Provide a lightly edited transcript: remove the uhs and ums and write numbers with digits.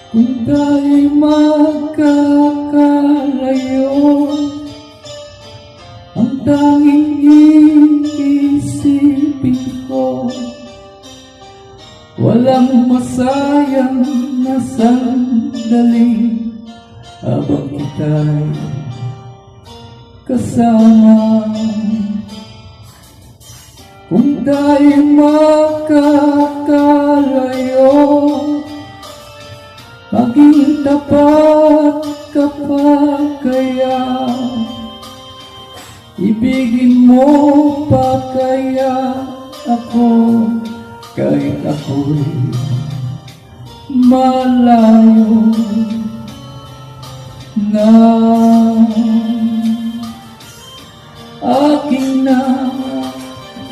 Kung tayo'y magkakalayo, ang tanging iisipin ko, walang masayang na sandali habang kita'y kasama. Kung tayo'y magkakalayo, maging tapat ka pa kaya? Ibigin mo pa kaya ako kahit ako'y malayo na? Aking nadarama